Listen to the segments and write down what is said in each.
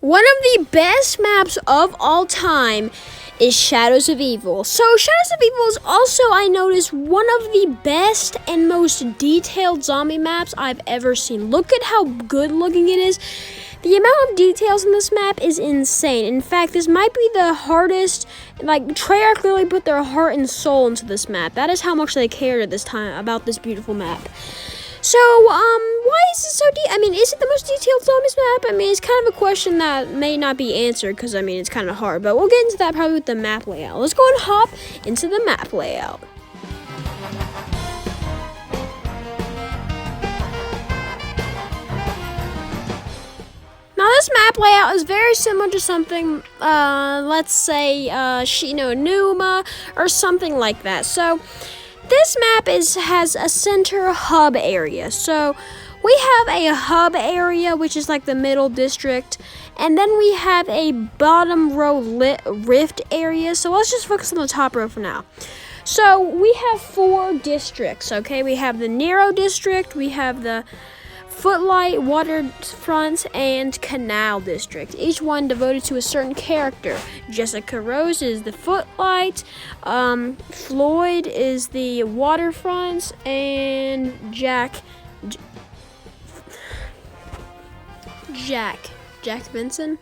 One of the best maps of all time is Shadows of Evil. So Shadows of Evil is also, I noticed, one of the best and most detailed zombie maps I've ever seen. Look at how good looking it is. The amount of details in this map is insane. In fact, this might be the hardest. Treyarch clearly put their heart and soul into this map. That is how much they cared at this time about this beautiful map. So, why is it so deep? I mean, is it the most detailed zombies map? I mean, it's kind of a question that may not be answered because, I mean, it's kind of hard. But we'll get into that probably with the map layout. Let's go and hop into the map layout. Now, this map layout is very similar to something, let's say, Shi No Numa or something like that. So, this map has a center hub area. So we have a hub area, which is like the middle district, and then we have a bottom row rift area. So let's just focus on the top row for now. So we have 4 districts, okay? We have the Nero district, we have the Footlight, Waterfront, and Canal district. Each one devoted to a certain character. Jessica Rose is the Footlight, Floyd is the Waterfront, and Jack Benson.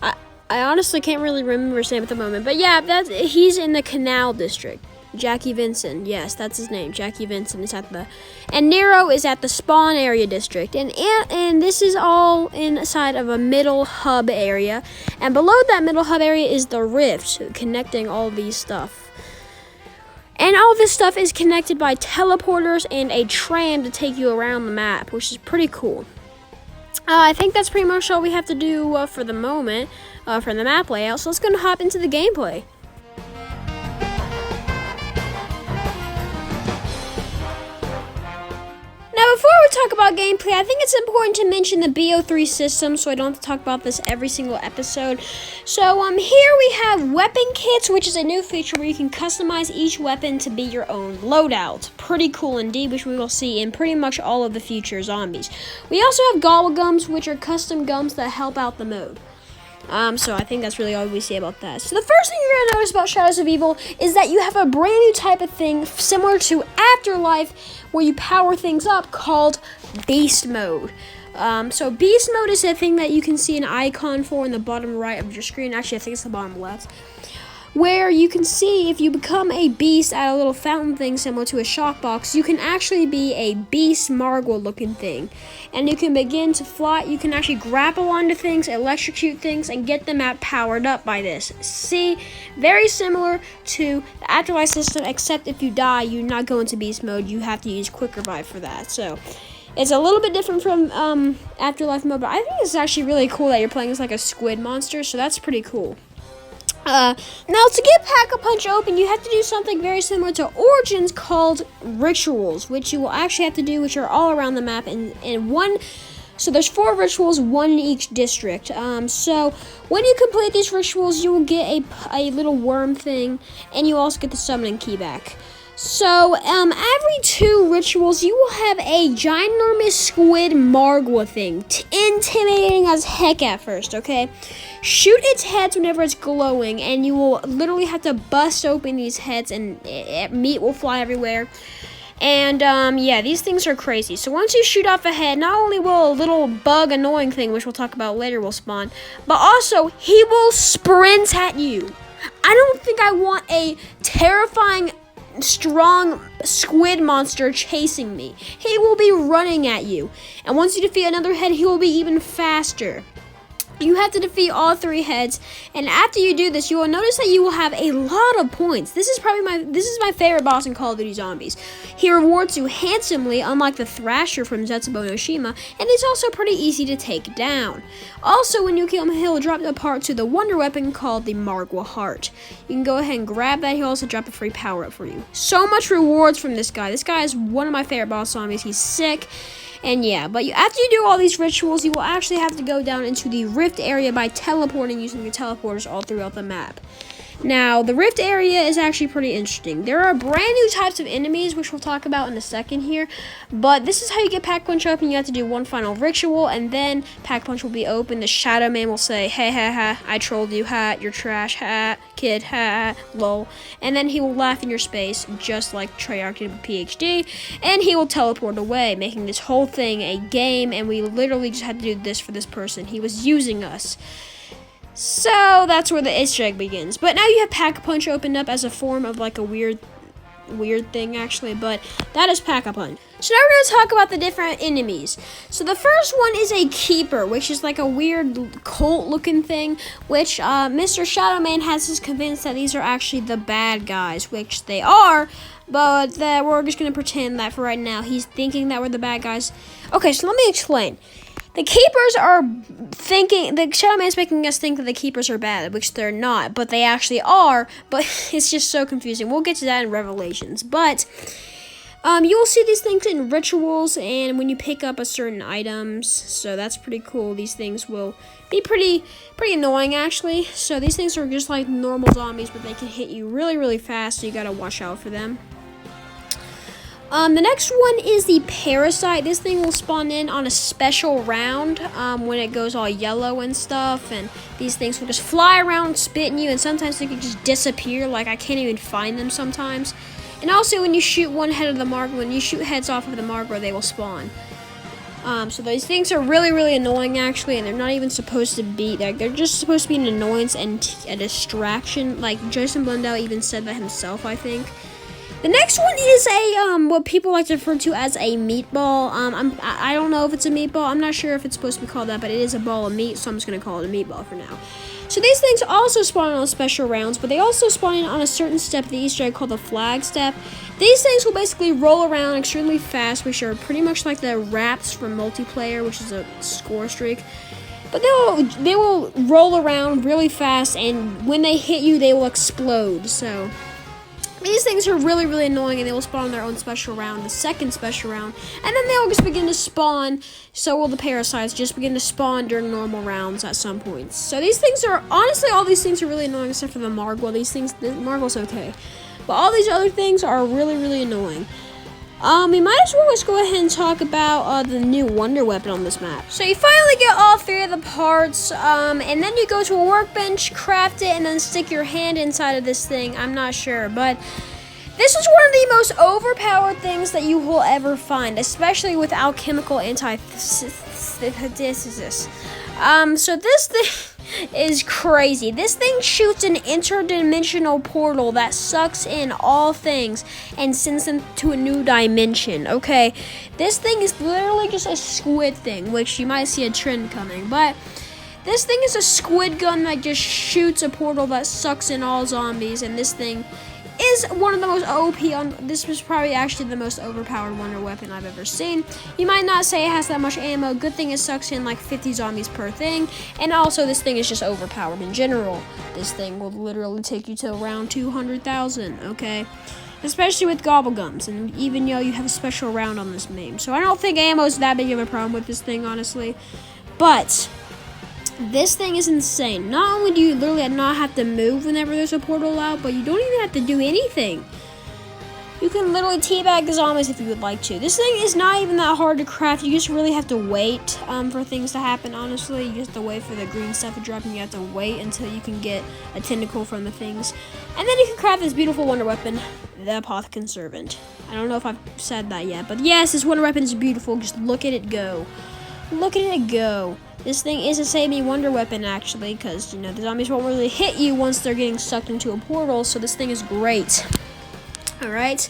I honestly can't really remember his name at the moment, but yeah, he's in the Canal district. Jackie Vincent, yes, that's his name. Jackie Vincent is and Nero is at the spawn area district, and this is all inside of a middle hub area, and below that middle hub area is the rift connecting all these stuff. And all this stuff is connected by teleporters and a tram to take you around the map, which is pretty cool. I think that's pretty much all we have to do for the moment for the map layout. So let's go and hop into the gameplay. Now, before we talk about gameplay, I think it's important to mention the BO3 system, so I don't have to talk about this every single episode. So, here we have weapon kits, which is a new feature where you can customize each weapon to be your own loadout. Pretty cool indeed, which we will see in pretty much all of the future zombies. We also have gobble gums, which are custom gums that help out the mode. So I think that's really all we see about that. So the first thing you're going to notice about Shadows of Evil is that you have a brand new type of thing similar to Afterlife where you power things up called Beast Mode. So Beast Mode is a thing that you can see an icon for in the bottom right of your screen. Actually, I think it's the bottom left. Where you can see if you become a beast at a little fountain thing similar to a shock box, you can actually be a beast Margwa looking thing. And you can begin to fly, you can actually grapple onto things, electrocute things, and get the map powered up by this. See, very similar to the Afterlife system, except if you die, you not go into beast mode, you have to use quick revive for that. So it's a little bit different from Afterlife mode, but I think it's actually really cool that you're playing as like a squid monster, so that's pretty cool. Now, to get Pack-a-Punch open, you have to do something very similar to Origins called rituals, which you will actually have to do, which are all around the map in one. So there's 4 rituals, 1 in each district. So when you complete these rituals, you will get a little worm thing, and you also get the summoning key back. So, every 2 rituals, you will have a ginormous squid Margwa thing. Intimidating as heck at first, okay? Shoot its heads whenever it's glowing, and you will literally have to bust open these heads, and meat will fly everywhere. And, yeah, these things are crazy. So once you shoot off a head, not only will a little bug annoying thing, which we'll talk about later, will spawn, but also he will sprint at you. I don't think I want a terrifying strong squid monster chasing me. He will be running at you, and once you defeat another head, he will be even faster. You have to defeat all 3 heads, and after you do this, you will notice that you will have a lot of points. This is my favorite boss in Call of Duty Zombies. He rewards you handsomely, unlike the Thrasher from Zetsubo no Shima, and it's also pretty easy to take down. Also, when you kill him, he'll drop a part to the wonder weapon called the Margwa Heart. You can go ahead and grab that. He'll also drop a free power-up for you. So much rewards from this guy. This guy is one of my favorite boss zombies. He's sick. And yeah, but after you do all these rituals, you will actually have to go down into the rift area by teleporting using the teleporters all throughout the map. Now, the rift area is actually pretty interesting. There are brand new types of enemies, which we'll talk about in a second here. But this is how you get Pack-a-Punch open. You have to do one final ritual, and then Pack-a-Punch will be open. The Shadow Man will say, hey, ha, ha, I trolled you, ha, you're trash, ha, kid, ha, lol. And then he will laugh in your space, just like Treyarch did with PhD. And he will teleport away, making this whole thing a game. And we literally just had to do this for this person. He was using us. So that's where the Easter egg begins. But now you have Pack-a-Punch opened up as a form of like a weird thing actually, but that is Pack-a-Punch. So now we're going to talk about the different enemies. So the first one is a Keeper, which is like a weird cult looking thing, which Mr. Shadow Man has us convinced that these are actually the bad guys, which they are, but we're just going to pretend that for right now he's thinking that we're the bad guys. Okay, so let me explain. The Keepers are thinking, the Shadow Man's making us think that the Keepers are bad, which they're not, but they actually are, but it's just so confusing. We'll get to that in Revelations, but you'll see these things in rituals and when you pick up a certain items, so that's pretty cool. These things will be pretty annoying actually. So these things are just like normal zombies, but they can hit you really, really fast, so you gotta watch out for them. The next one is the Parasite. This thing will spawn in on a special round when it goes all yellow and stuff, and these things will just fly around spitting you, and sometimes they can just disappear, like I can't even find them sometimes. And also when you shoot one head of the Margwa, when you shoot heads off of the Margwa, they will spawn. So these things are really, really annoying actually, and they're not even supposed to be, like, they're just supposed to be an annoyance and a distraction. Like Jason Blundell even said that himself, I think. The next one is a what people like to refer to as a meatball. I don't know if it's a meatball. I'm not sure if it's supposed to be called that, but it is a ball of meat, so I'm just gonna call it a meatball for now. So these things also spawn on special rounds, but they also spawn in on a certain step of the Easter egg called the flag step. These things will basically roll around extremely fast, which are pretty much like the wraps from multiplayer, which is a score streak. But they will roll around really fast, and when they hit you, they will explode. So these things are really, really annoying, and they will spawn on their own special round, the second special round, and then they'll just begin to spawn. So will the Parasites just begin to spawn during normal rounds at some points. So these things are, honestly, all these things are really annoying except for the Margwa. The Margwa's okay, but all these other things are really, really annoying. We might as well just go ahead and talk about the new wonder weapon on this map. So you finally get all 3 of the parts, and then you go to a workbench, craft it, and then stick your hand inside of this thing. I'm not sure, but this is one of the most overpowered things that you will ever find, especially with alchemical antithesis. So this thing is crazy. This thing shoots an interdimensional portal that sucks in all things and sends them to a new dimension. Okay, this thing is literally just a squid thing, which you might see a trend coming, but this thing is a squid gun that just shoots a portal that sucks in all zombies, and this thing is one of the most OP. This was probably actually the most overpowered wonder weapon I've ever seen. You might not say it has that much ammo. Good thing it sucks in like 50 zombies per thing, and also this thing is just overpowered in general. This thing will literally take you to around 200,000. Okay, especially with gobblegums, and even though you have a special round on this game, so I don't think ammo is that big of a problem with this thing, honestly. But this thing is insane. Not only do you literally not have to move whenever there's a portal out, but you don't even have to do anything. You can literally teabag the zombies if you would like to. This thing is not even that hard to craft. You just really have to wait for things to happen, honestly. You just have to wait for the green stuff to drop, and you have to wait until you can get a tentacle from the things. And then you can craft this beautiful wonder weapon, the Apothicon Servant. I don't know if I've said that yet, but yes, this wonder weapon is beautiful. Just look at it go. Look at it go. This thing is a save-me wonder weapon, actually, because, you know, the zombies won't really hit you once they're getting sucked into a portal, so this thing is great. Alright.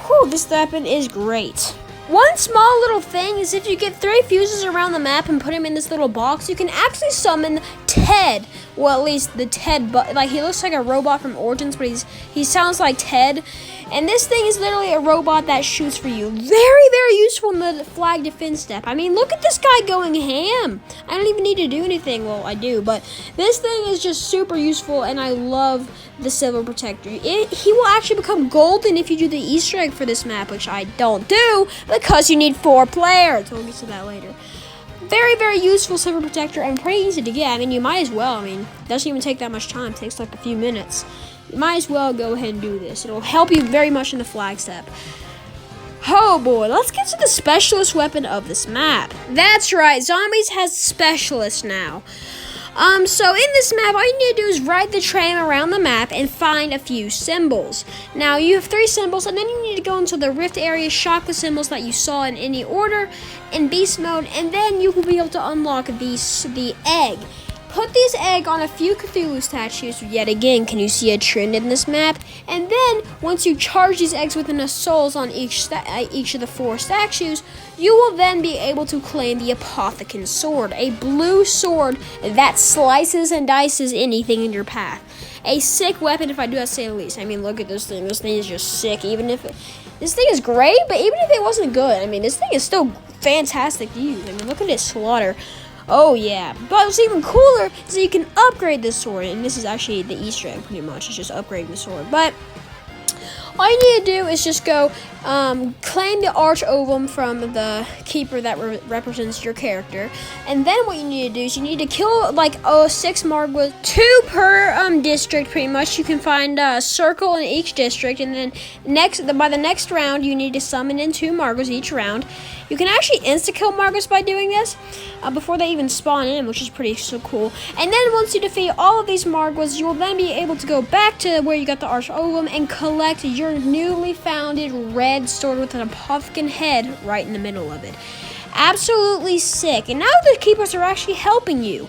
Whew, this weapon is great. One small little thing is if you get 3 fuses around the map and put them in this little box, you can actually summon Ted. Well, at least the Ted, but like he looks like a robot from Origins, but he sounds like Ted. And this thing is literally a robot that shoots for you. Very, very useful in the flag defense step. I mean, look at this guy going ham. I don't even need to do anything. Well, I do, but this thing is just super useful, and I love the Silver Protector. He will actually become golden if you do the Easter egg for this map, which I don't do because you need 4 players. We'll get to that later. very, very useful silver protector and pretty easy to get. I mean, you might as well. I mean, it doesn't even take that much time. It takes like a few minutes. You might as well go ahead and do this. It'll help you very much in the flag step. Oh boy, let's get to the specialist weapon of this map. That's right, Zombies has specialists now. So in this map, all you need to do is ride the train around the map and find a few symbols. Now, you have 3 symbols, and then you need to go into the rift area, shock the symbols that you saw in any order in beast mode, and then you will be able to unlock the egg. Put this egg on a few Cthulhu statues. Yet again, can you see a trend in this map? And then, once you charge these eggs with enough souls on each of the 4 statues, you will then be able to claim the Apothicon Sword, a blue sword that slices and dices anything in your path. A sick weapon, if I do have to say the least. I mean, look at this thing. This thing is just sick. This thing is great, but even if it wasn't good, I mean, this thing is still fantastic to use. I mean, look at its slaughter. Oh yeah, but what's even cooler is that you can upgrade this sword, and this is actually the Easter egg pretty much, it's just upgrading the sword. But all you need to do is just go claim the Arch Ovum from the keeper that represents your character, and then what you need to do is you need to kill like 6 Margwas, 2 per district pretty much. You can find a circle in each district, and then by the next round you need to summon in 2 Margwas each round. You can actually insta-kill Margwas by doing this before they even spawn in, which is pretty cool. And then once you defeat all of these Margwas, you will then be able to go back to where you got the Arch Ovum and collect your newly founded red sword with an Apothicon head right in the middle of it. Absolutely sick. And now the keepers are actually helping you.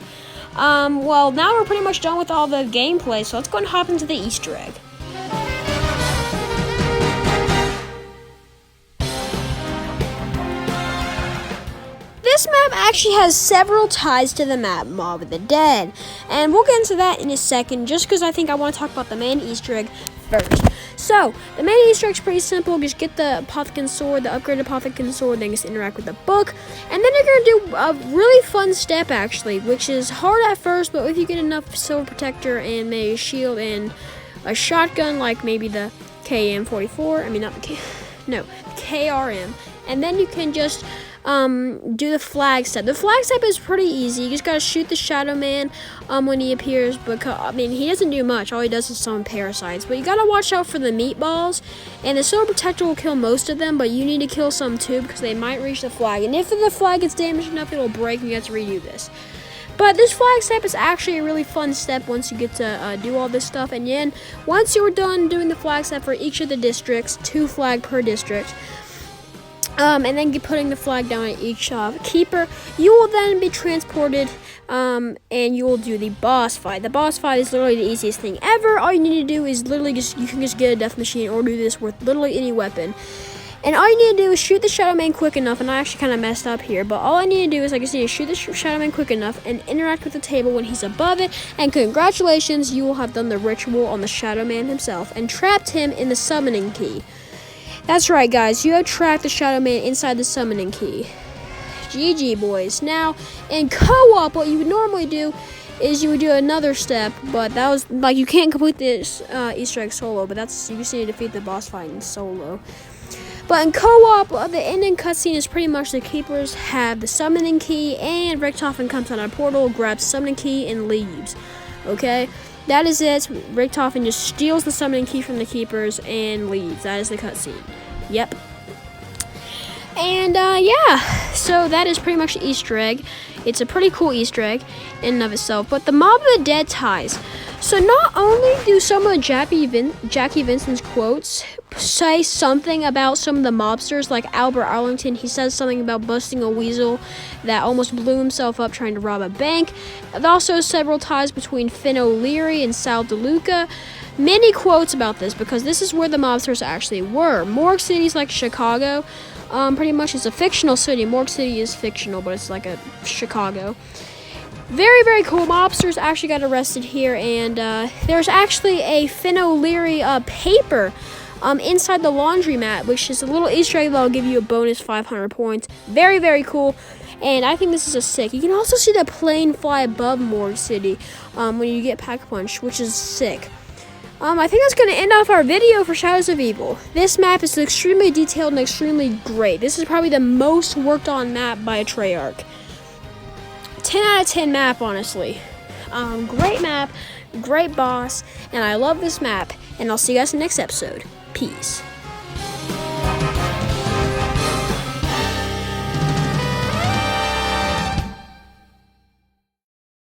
Well, now we're pretty much done with all the gameplay, so let's go and hop into the Easter egg. This map actually has several ties to the map Mob of the Dead, and we'll get into that in a second, just because I think I want to talk about the main Easter egg first. So, the main Easter egg is pretty simple. Just get the Apothicon Sword, the upgraded Apothicon Sword, then just interact with the book, and then you're going to do a really fun step, actually, which is hard at first, but if you get enough Silver Protector and maybe a shield and a shotgun, like maybe the KM44, KRM, and then you can just do the flag step. The flag step is pretty easy. You just gotta shoot the Shadow Man when he appears, because I mean, he doesn't do much. All he does is summon parasites, but you gotta watch out for the meatballs, and the Silver Protector will kill most of them, but you need to kill some too, because they might reach the flag, and if the flag gets damaged enough, it'll break and you have to redo this. But this flag step is actually a really fun step once you get to do all this stuff. And then once you're done doing the flag step for each of the districts, 2 flag per district, and then putting the flag down at each keeper, you will then be transported, and you will do the boss fight. The boss fight is literally the easiest thing ever. All you need to do is literally you can just get a death machine or do this with literally any weapon. And all you need to do is shoot the Shadow Man quick enough, and I actually kind of messed up here, but all I need to do is I just need to shoot the Shadow Man quick enough and interact with the table when he's above it, and congratulations, you will have done the ritual on the Shadow Man himself and trapped him in the summoning key. That's right, guys, you have trapped the Shadow Man inside the summoning key. GG, boys. Now, in co-op, what you would normally do is you would do another step, but that was, like, you can't complete this Easter egg solo, but that's, you just need to defeat the boss fight in solo. But in co-op, the ending cutscene is pretty much the keepers have the summoning key, and Richtofen comes out of a portal, grabs the summoning key, and leaves. Okay? That is it. Richtofen just steals the summoning key from the keepers and leaves. That is the cutscene. Yep. And, yeah. So that is pretty much the Easter egg. It's a pretty cool Easter egg in and of itself. But the Mob of the Dead ties. So not only do some of Jackie Vincent's quotes say something about some of the mobsters, like Albert Arlington, he says something about busting a weasel that almost blew himself up trying to rob a bank. There's also several ties between Finn O'Leary and Sal DeLuca. Many quotes about this, because this is where the mobsters actually were. Morgue cities like Chicago, pretty much it's a fictional city. Morgue City is fictional, but it's like a Chicago. Very, very cool. Mobsters actually got arrested here, and there's actually a Finn O'Leary paper inside the laundromat, which is a little Easter egg that'll give you a bonus 500 points. Very, very cool, and I think this is a sick. You can also see the plane fly above Morgue City when you get Pack-a-Punch, which is sick. I think that's going to end off our video for Shadows of Evil. This map is extremely detailed and extremely great. This is probably the most worked on map by a Treyarch. 10 out of 10 map, honestly. Great map, great boss, and I love this map. And I'll see you guys in the next episode. Peace.